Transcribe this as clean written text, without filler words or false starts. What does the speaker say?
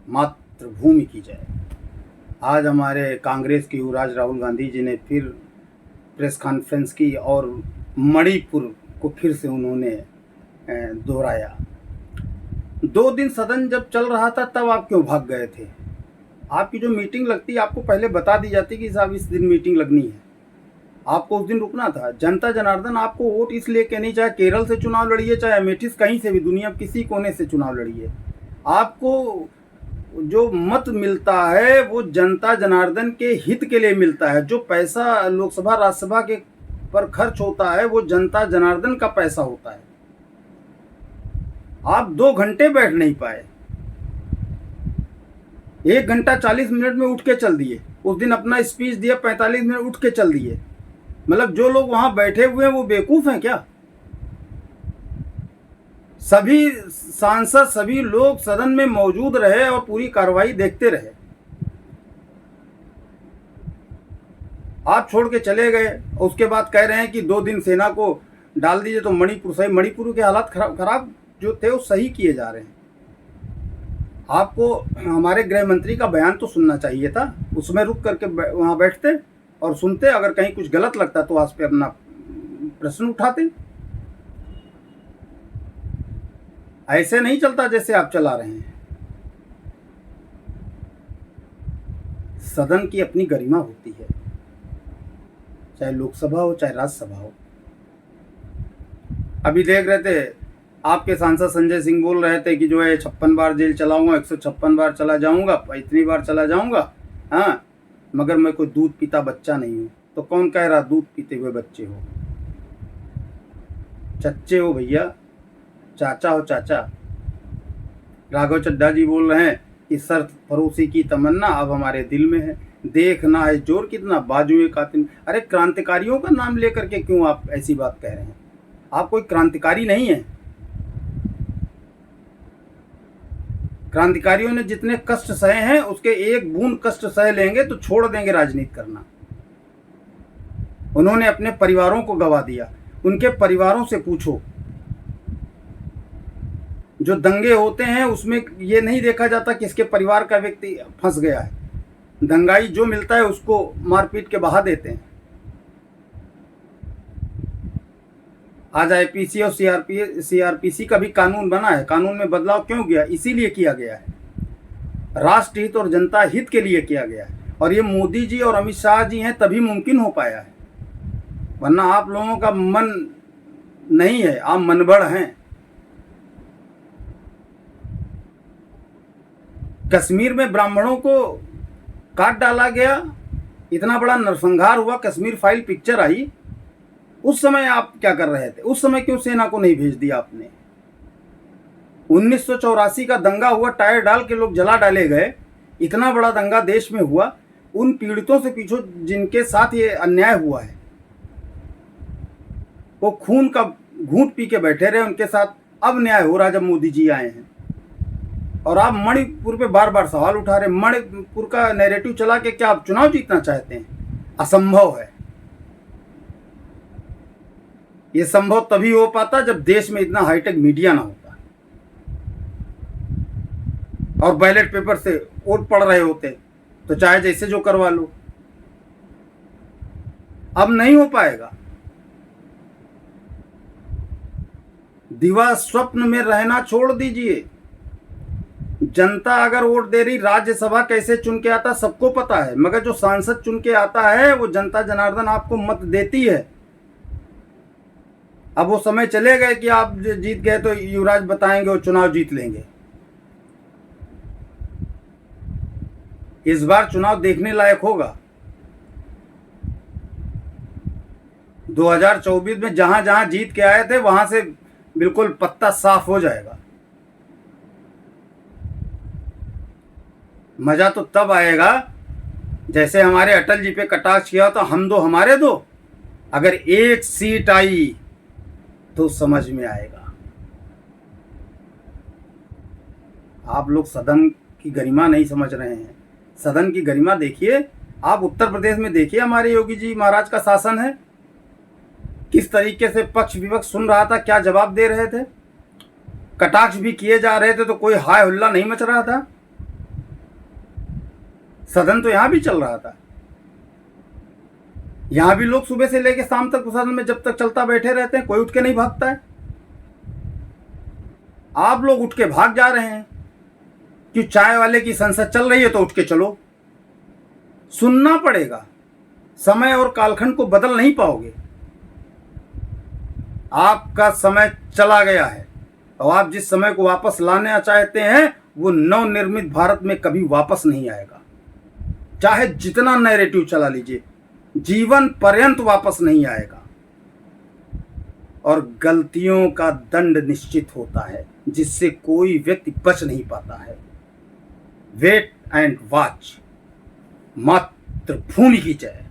मातृभूमि की जय। आज हमारे कांग्रेस के युवराज राहुल गांधी जी ने फिर प्रेस कॉन्फ्रेंस की और मणिपुर को फिर से उन्होंने दोहराया। 2 दिन सदन जब चल रहा था तब आप क्यों भाग गए थे? आपकी जो मीटिंग लगती है आपको पहले बता दी जाती कि साहब इस दिन मीटिंग लगनी है, आपको उस दिन रुकना था। जनता जनार्दन आपको वोट इसलिए कहनी, चाहे केरल से चुनाव लड़िए, चाहे अमेठी कहीं से भी, दुनिया किसी कोने से चुनाव लड़िए, आपको जो मत मिलता है वो जनता जनार्दन के हित के लिए मिलता है। जो पैसा लोकसभा राज्यसभा के पर खर्च होता है वो जनता जनार्दन का पैसा होता है। आप 2 घंटे बैठ नहीं पाए, 1 घंटा 40 मिनट में उठ के चल दिए। उस दिन अपना स्पीच दिया, 45 मिनट उठ के चल दिए। मतलब जो लोग वहां बैठे हुए हैं वो बेवकूफ हैं क्या? सभी सांसद, सभी लोग सदन में मौजूद रहे और पूरी कार्रवाई देखते रहे। आप छोड़ के चले गए, उसके बाद कह रहे हैं कि 2 दिन सेना को डाल दीजिए। तो मणिपुर सही, मणिपुर के हालात खराब जो थे वो सही किए जा रहे हैं। आपको हमारे गृह मंत्री का बयान तो सुनना चाहिए था, उसमें रुक करके वहां बैठते और सुनते। अगर कहीं कुछ गलत लगता तो आज पे अपना प्रश्न उठाते। ऐसे नहीं चलता जैसे आप चला रहे हैं। सदन की अपनी गरिमा होती है, चाहे लोकसभा हो चाहे राज्यसभा हो। अभी देख रहे थे आपके सांसद संजय सिंह बोल रहे थे कि जो है 56 बार जेल चलाऊंगा, 156 बार चला जाऊंगा, इतनी बार चला जाऊंगा, हाँ, मगर मैं कोई दूध पीता बच्चा नहीं हूं। तो कौन कह रहा दूध पीते हुए बच्चे हो? चच्चे हो भैया, चाचा हो चाचा। राघव चड्ढा जी बोल रहे हैं कि शर्त फरोशी की तमन्ना अब हमारे दिल में है, देखना है जोर कितना बाजुए कातिल। अरे क्रांतिकारियों का नाम लेकर के क्यों आप ऐसी बात कह रहे हैं? आप कोई क्रांतिकारी नहीं है। क्रांतिकारियों ने जितने कष्ट सहे हैं उसके 1 बूंद कष्ट सह लेंगे तो छोड़ देंगे राजनीति करना। उन्होंने अपने परिवारों को गवा दिया। उनके परिवारों से पूछो। जो दंगे होते हैं उसमें ये नहीं देखा जाता किसके परिवार का व्यक्ति फंस गया है। दंगाई जो मिलता है उसको मारपीट के बहा देते हैं। आज आईपीसी और सीआरपीसी का भी कानून बना है। कानून में बदलाव क्यों किया? इसीलिए किया गया है, राष्ट्र हित और जनता हित के लिए किया गया है। और ये मोदी जी और अमित शाह जी हैं तभी मुमकिन हो पाया है, वरना आप लोगों का मन नहीं है, आप मनबड़ हैं। कश्मीर में ब्राह्मणों को काट डाला गया, इतना बड़ा नरसंहार हुआ, कश्मीर फाइल पिक्चर आई, उस समय आप क्या कर रहे थे? उस समय क्यों सेना को नहीं भेज दिया आपने? 1984 का दंगा हुआ, टायर डाल के लोग जला डाले गए, इतना बड़ा दंगा देश में हुआ। उन पीड़ितों से पूछो जिनके साथ ये अन्याय हुआ है, वो खून का घूंट पी के बैठे रहे, उनके साथ अब न्याय हो रहा जब मोदी जी आए हैं। और आप मणिपुर पे बार बार सवाल उठा रहे। मणिपुर का नैरेटिव चला के क्या आप चुनाव जीतना चाहते हैं? असंभव है। ये संभव तभी हो पाता जब देश में इतना हाईटेक मीडिया ना होता और बैलेट पेपर से वोट पड़ रहे होते तो चाहे जैसे जो करवा लो। अब नहीं हो पाएगा। दिवा स्वप्न में रहना छोड़ दीजिए। जनता अगर वोट दे रही, राज्यसभा कैसे चुन के आता सबको पता है, मगर जो सांसद चुन के आता है वो जनता जनार्दन आपको मत देती है। अब वो समय चले गए कि आप जीत गए तो युवराज बताएंगे और चुनाव जीत लेंगे। इस बार चुनाव देखने लायक होगा। 2024 में जहां जहां जीत के आए थे वहां से बिल्कुल पत्ता साफ हो जाएगा। मजा तो तब आएगा जैसे हमारे अटल जी पे कटाक्ष किया तो हम दो हमारे दो। अगर 1 सीट आई तो समझ में आएगा। आप लोग सदन की गरिमा नहीं समझ रहे हैं। सदन की गरिमा देखिए। आप उत्तर प्रदेश में देखिए हमारे योगी जी महाराज का शासन है, किस तरीके से पक्ष विपक्ष सुन रहा था, क्या जवाब दे रहे थे। कटाक्ष भी किए जा रहे थे तो कोई हाय हुल्ला नहीं मच रहा था। सदन तो यहां भी चल रहा था, यहां भी लोग सुबह से लेकर शाम तक सदन में जब तक चलता बैठे रहते हैं, कोई उठ के नहीं भागता है। आप लोग उठ के भाग जा रहे हैं कि चाय वाले की संसद चल रही है तो उठ के चलो। सुनना पड़ेगा, समय और कालखंड को बदल नहीं पाओगे। आपका समय चला गया है और आप जिस समय को वापस लाना चाहते हैं वो नवनिर्मित भारत में कभी वापस नहीं आएगा। चाहे जितना नैरेटिव चला लीजिए, जीवन पर्यंत वापस नहीं आएगा। और गलतियों का दंड निश्चित होता है जिससे कोई व्यक्ति बच नहीं पाता है। Wait and watch. मातृभूमि की जय।